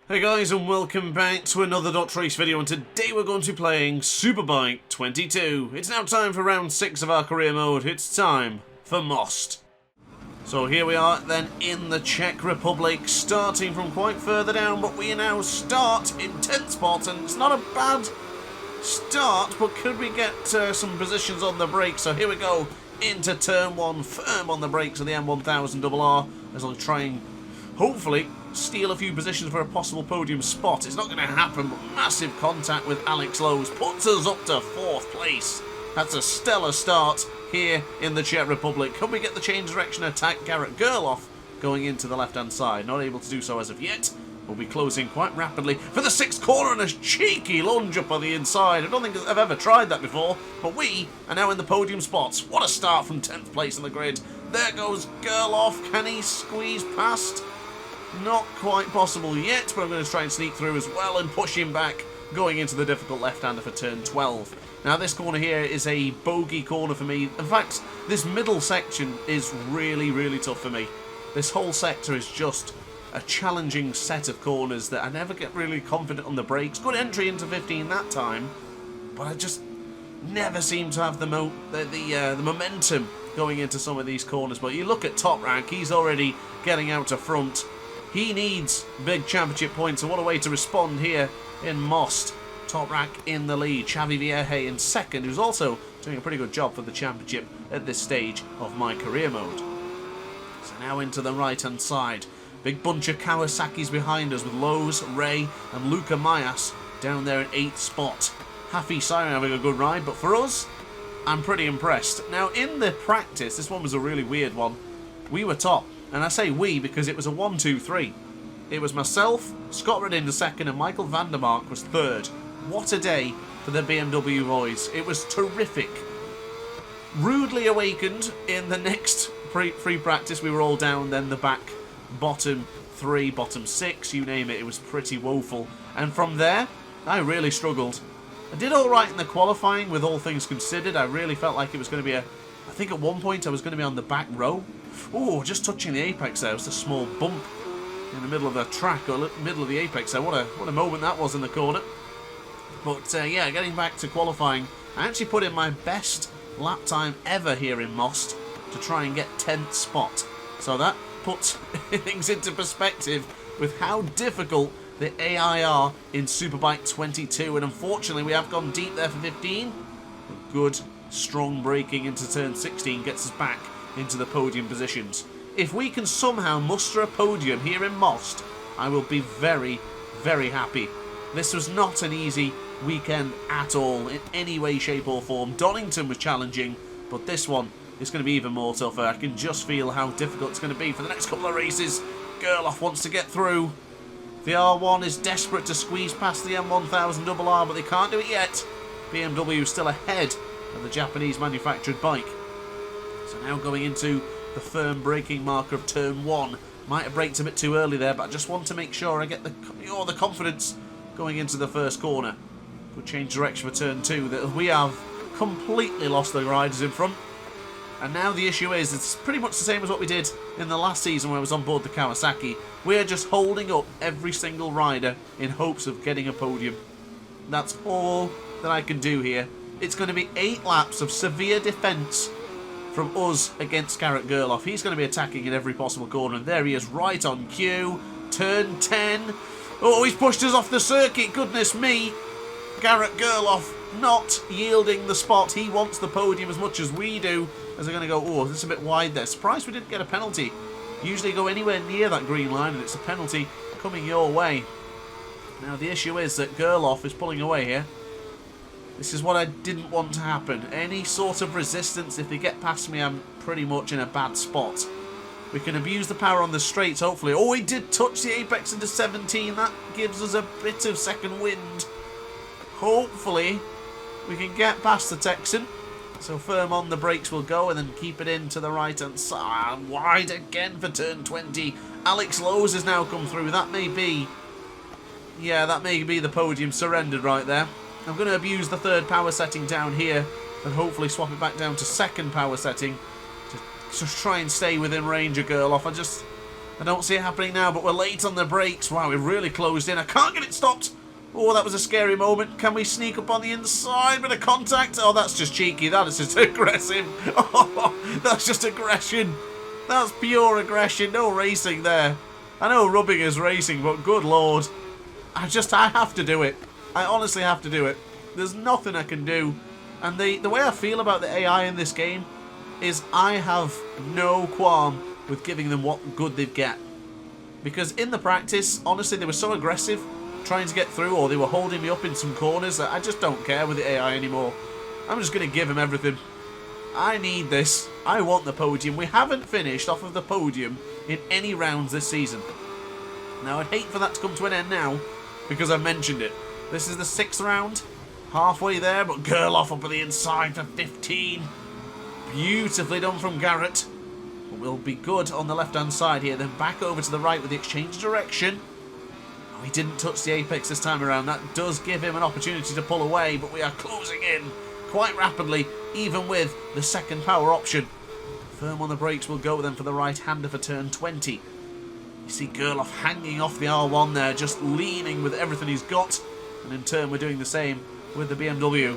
Hey guys, and welcome back to another DrAce video, and today we're going to be playing Superbike 22. It's now time for round 6 of our career mode. It's time for Most. So here we are then in the Czech Republic, starting from quite further down, but we now start in 10th spot, and it's not a bad start, but could we get some positions on the brakes? So here we go into turn 1, firm on the brakes of the M1000RR, as I'll try and hopefully steal a few positions for a possible podium spot. It's not going to happen, but massive contact with Alex Lowe's puts us up to 4th place. That's a stellar start here in the Czech Republic. Can we get the change direction attack? Garret Gerloff going into the left-hand side. Not able to do so as of yet. We'll be closing quite rapidly for the 6th corner, and a cheeky lunge up on the inside. I don't think I've ever tried that before, but we are now in the podium spots. What a start from 10th place on the grid. There goes Gerloff. Can he squeeze past? Not quite possible yet, but I'm going to try and sneak through as well and push him back, going into the difficult left-hander for turn 12. Now this corner here is a bogey corner for me. In fact, this middle section is really tough for me. This whole sector is just a challenging set of corners that I never get really confident on the brakes. Good entry into 15 that time, but I just never seem to have the momentum going into some of these corners. But you look at Top Rank, he's already getting out to front. He needs big championship points, and what a way to respond here in Most. Top Rank in the lead, Xavi Vierge in second, who's also doing a pretty good job for the championship at this stage of my career mode. So now into the right-hand side. Big bunch of Kawasaki's behind us with Lowe's, Ray and Luca Mayas down there in 8th spot. Happy Siren having a good ride, but for us, I'm pretty impressed. Now in the practice, this one was a really weird one. We were top. And I say we because it was a 1-2-3. It was myself, Scott Reddin was second, and Michael Vandermark was third. What a day for the BMW boys. It was terrific. Rudely awakened in the next free practice. We were all down then the back, bottom 3, bottom 6, you name it. It was pretty woeful. And from there, I really struggled. I did alright in the qualifying with all things considered. I really felt like it was going to be I think at one point I was going to be on the back row. Oh, just touching the apex there. It was a small bump in the middle of the track, or middle of the apex there. What a moment that was in the corner. But yeah, getting back to qualifying, I actually put in my best lap time ever here in Most to try and get 10th spot. So that puts things into perspective with how difficult the AI are in Superbike 22. And unfortunately, we have gone deep there for 15. Good, strong braking into turn 16 gets us back into the podium positions. If we can somehow muster a podium here in Most, I will be very happy. This was not an easy weekend at all in any way, shape or form. Donington was challenging, but this one is going to be even more tougher. I can just feel how difficult it's going to be for the next couple of races. Gerloff wants to get through. The R1 is desperate to squeeze past the M1000RR, but they can't do it yet. BMW is still ahead of the Japanese manufactured bike. So now going into the firm braking marker of turn 1. Might have braked a bit too early there, but I just want to make sure I get the confidence going into the first corner. Good change direction for turn 2. That we have completely lost the riders in front. And now the issue is, it's pretty much the same as what we did in the last season when I was on board the Kawasaki. We're just holding up every single rider in hopes of getting a podium. That's all that I can do here. It's going to be 8 laps of severe defence from us against Garret Gerloff. He's going to be attacking in every possible corner, and there he is right on cue. Turn 10. Oh, he's pushed us off the circuit, goodness me. Garret Gerloff not yielding the spot. He wants the podium as much as we do. As they're going to go, oh, this is a bit wide there. Surprised we didn't get a penalty. Usually go anywhere near that green line, and it's a penalty coming your way. Now the issue is that Gerloff is pulling away here. This is what I didn't want to happen. Any sort of resistance, if they get past me, I'm pretty much in a bad spot. We can abuse the power on the straights, hopefully. Oh, he did touch the apex into 17. That gives us a bit of second wind. Hopefully, we can get past the Texan. So firm on the brakes will go, and then keep it in to the right-hand side. Wide again for turn 20. Alex Lowe's has now come through. That may be... yeah, that may be the podium surrendered right there. I'm going to abuse the 3rd power setting down here and hopefully swap it back down to 2nd power setting to just try and stay within range of Gerloff. I don't see it happening now, but we're late on the brakes. Wow, we've really closed in. I can't get it stopped. Oh, that was a scary moment. Can we sneak up on the inside? Bit of contact. Oh, that's just cheeky. That is just aggressive. Oh, that's just aggression. That's pure aggression. No racing there. I know rubbing is racing, but good lord. I have to do it. I honestly have to do it. There's nothing I can do. And the way I feel about the AI in this game is I have no qualm with giving them what good they'd get. Because in the practice, honestly, they were so aggressive trying to get through, or they were holding me up in some corners, that I just don't care with the AI anymore. I'm just going to give them everything. I need this. I want the podium. We haven't finished off of the podium in any rounds this season. Now, I'd hate for that to come to an end now, because I've mentioned it. This is the 6th round. Halfway there, but Gerloff up on the inside for 15. Beautifully done from Garret. But we'll be good on the left-hand side here. Then back over to the right with the exchange of direction. Oh, he didn't touch the apex this time around. That does give him an opportunity to pull away, but we are closing in quite rapidly, even with the second power option. Firm on the brakes will go then for the right-hander for turn 20. You see Gerloff hanging off the R1 there, just leaning with everything he's got. And in turn, we're doing the same with the BMW.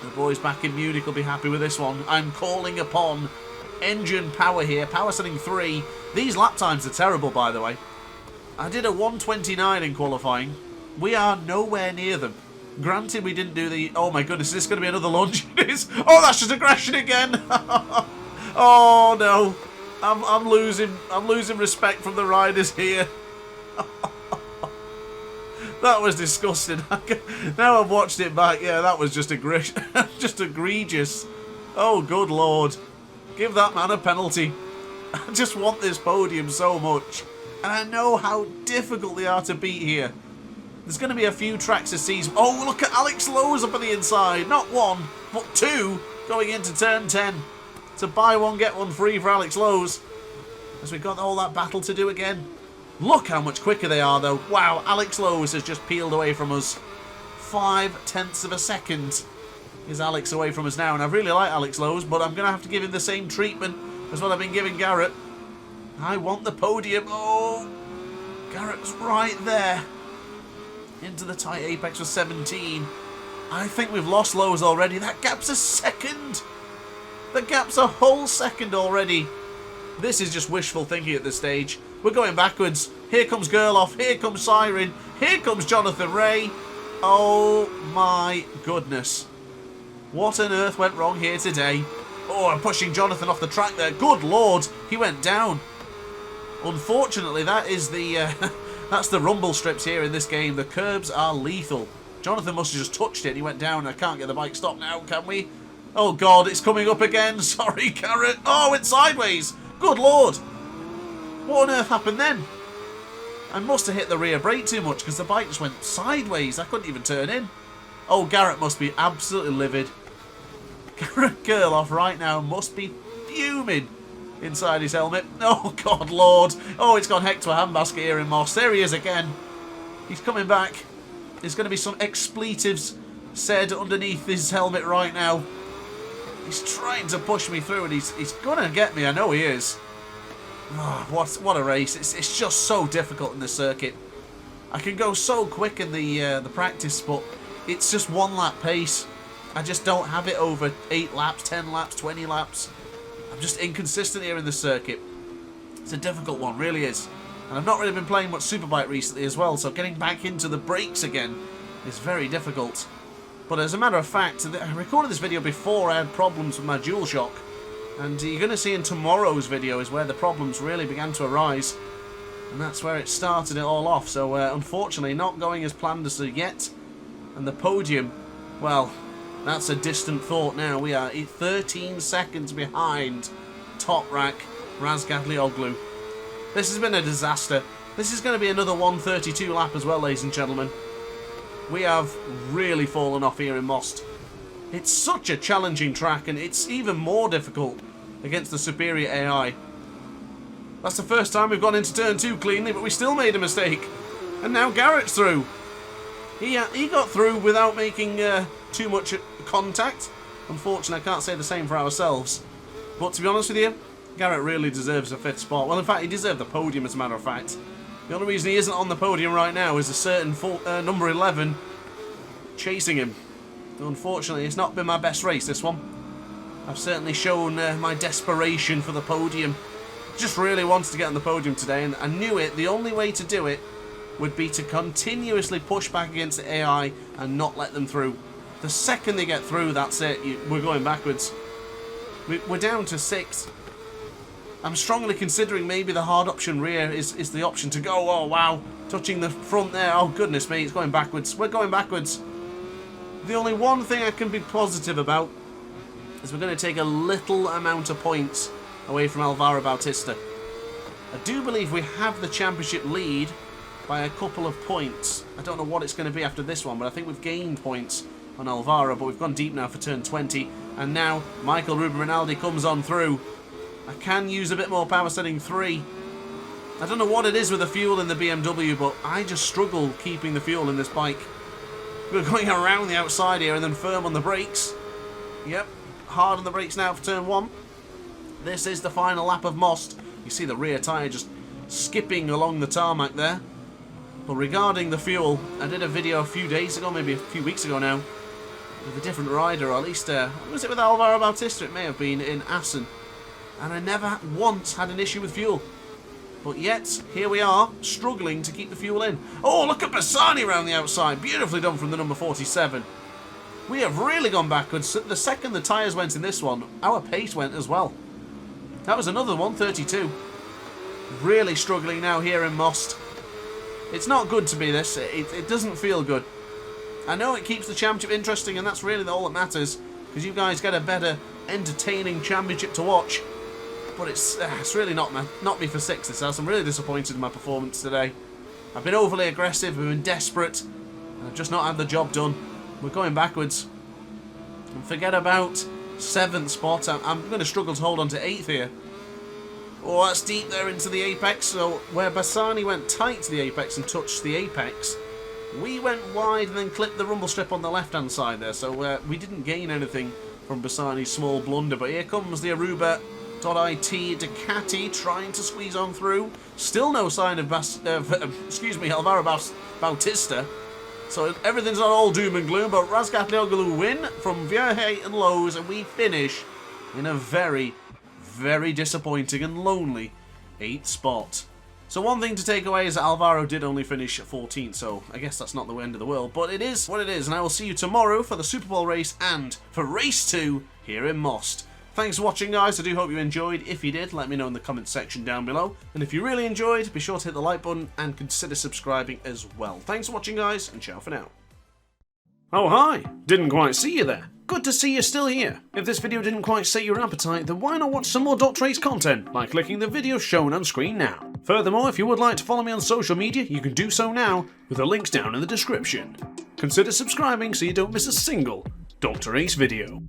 The boys back in Munich will be happy with this one. I'm calling upon engine power here. Power setting 3. These lap times are terrible, by the way. I did a 1:29 in qualifying. We are nowhere near them. Granted, we didn't do the... Oh my goodness, is this going to be another launch? It is. Oh, that's just aggression again. Oh no. I'm losing respect from the riders here. That was disgusting. Now I've watched it back. Yeah, that was just just egregious. Oh, good lord. Give that man a penalty. I just want this podium so much. And I know how difficult they are to beat here. There's going to be a few tracks this season. Oh, look at Alex Lowe's up on the inside. Not 1, but 2 going into turn 10. To buy 1, get 1 free for Alex Lowe's. As we've got all that battle to do again. Look how much quicker they are, though. Wow, Alex Lowe's has just peeled away from us. 0.5 of a second is Alex away from us now. And I really like Alex Lowe's, but I'm going to have to give him the same treatment as what I've been giving Garret. I want the podium. Oh, Garret's right there. Into the tight apex for 17. I think we've lost Lowe's already. That gap's a second. The gap's a whole second already. This is just wishful thinking at this stage. We're going backwards. Here comes Gerloff. Here comes Siren. Here comes Jonathan Ray. Oh my goodness. What on earth went wrong here today? Oh, I'm pushing Jonathan off the track there. Good lord. He went down. Unfortunately, that is the... that's the rumble strips here in this game. The curbs are lethal. Jonathan must have just touched it and he went down. I can't get the bike stopped now, can we? Oh god, it's coming up again. Sorry, Garret. Oh, it's sideways. Good lord. What on earth happened then? I must have hit the rear brake too much because the bike just went sideways. I couldn't even turn in. Oh, Garret must be absolutely livid. Garret Gerloff right now must be fuming inside his helmet. Oh, God, Lord. Oh, it's gone heck to a handbasket here in Moss. There he is again. He's coming back. There's going to be some expletives said underneath his helmet right now. He's trying to push me through and he's going to get me. I know he is. Oh, what a race. It's just so difficult in this circuit. I can go so quick in the practice, but it's just 1 lap pace. I just don't have it over 8 laps, 10 laps, 20 laps. I'm just inconsistent here in the circuit. It's a difficult one, really is. And I've not really been playing much Superbike recently as well, so getting back into the brakes again is very difficult. But as a matter of fact, I recorded this video before I had problems with my DualShock. And you're going to see in tomorrow's video is where the problems really began to arise. And that's where it started it all off. So unfortunately, not going as planned as yet. And the podium, well, that's a distant thought now. We are 13 seconds behind Top Rack Razgatlioglu. This has been a disaster. This is going to be another 132 lap as well, ladies and gentlemen. We have really fallen off here in Most. It's such a challenging track, and it's even more difficult against the superior AI. That's the first time we've gone into turn 2 cleanly, but we still made a mistake. And now Garret's through. He got through without making too much contact. Unfortunately, I can't say the same for ourselves. But to be honest with you, Garret really deserves a 5th spot. Well, in fact, he deserved the podium, as a matter of fact. The only reason he isn't on the podium right now is a certain number 11 chasing him. Unfortunately, it's not been my best race, this one. I've certainly shown my desperation for the podium. Just really wanted to get on the podium today, and I knew it. The only way to do it would be to continuously push back against the AI and not let them through. The second they get through, that's it. We're going backwards. We're down to 6th. I'm strongly considering maybe the hard option rear is the option to go. Oh, wow. Touching the front there. Oh, goodness me. It's going backwards. We're going backwards. The only one thing I can be positive about is we're going to take a little amount of points away from Alvaro Bautista. I do believe we have the championship lead by a couple of points. I don't know what it's going to be after this one, but I think we've gained points on Alvaro, but we've gone deep now for turn 20, and now Michael Ruben Rinaldi comes on through. I can use a bit more power setting 3. I don't know what it is with the fuel in the BMW, but I just struggle keeping the fuel in this bike. We're going around the outside here and then firm on the brakes. Yep, hard on the brakes now for turn 1. This is the final lap of Most. You see the rear tyre just skipping along the tarmac there. But regarding the fuel, I did a video a few days ago, maybe a few weeks ago now, with a different rider, or at least, was it with Alvaro Bautista? It may have been in Assen. And I never once had an issue with fuel. But yet, here we are, struggling to keep the fuel in. Oh, look at Bassani around the outside. Beautifully done from the number 47. We have really gone backwards. The second the tyres went in this one, our pace went as well. That was another 132. Really struggling now here in Most. It's not good to be this. It doesn't feel good. I know it keeps the championship interesting, and that's really all that matters, because you guys get a better, entertaining championship to watch. But it's really not me for 6th. This house. I'm really disappointed in my performance today. I've been overly aggressive. I've been desperate. And I've just not had the job done. We're going backwards. And forget about 7th spot. I'm going to struggle to hold on to 8th here. Oh, that's deep there into the apex. So where Bassani went tight to the apex and touched the apex, we went wide and then clipped the rumble strip on the left-hand side there. So we didn't gain anything from Bassani's small blunder. But here comes the Aruba.it Ducati trying to squeeze on through. Still no sign of Alvaro Bautista. So everything's not all doom and gloom. But Razgat Leoglu win from Vierge and Lowe's, and we finish in a very, very disappointing and lonely 8th spot. So one thing to take away is that Alvaro did only finish 14th, so I guess that's not the end of the world, but it is what it is, and I will see you tomorrow for the Super Bowl race and for race 2 here in Most. Thanks for watching, guys. I do hope you enjoyed. If you did, let me know in the comments section down below, and if you really enjoyed, be sure to hit the like button and consider subscribing as well. Thanks for watching, guys, and ciao for now. Oh hi, didn't quite see you there. Good to see you're still here. If this video didn't quite set your appetite, then why not watch some more DrAce content by clicking the video shown on screen now. Furthermore, if you would like to follow me on social media, you can do so now with the links down in the description. Consider subscribing so you don't miss a single DrAce video.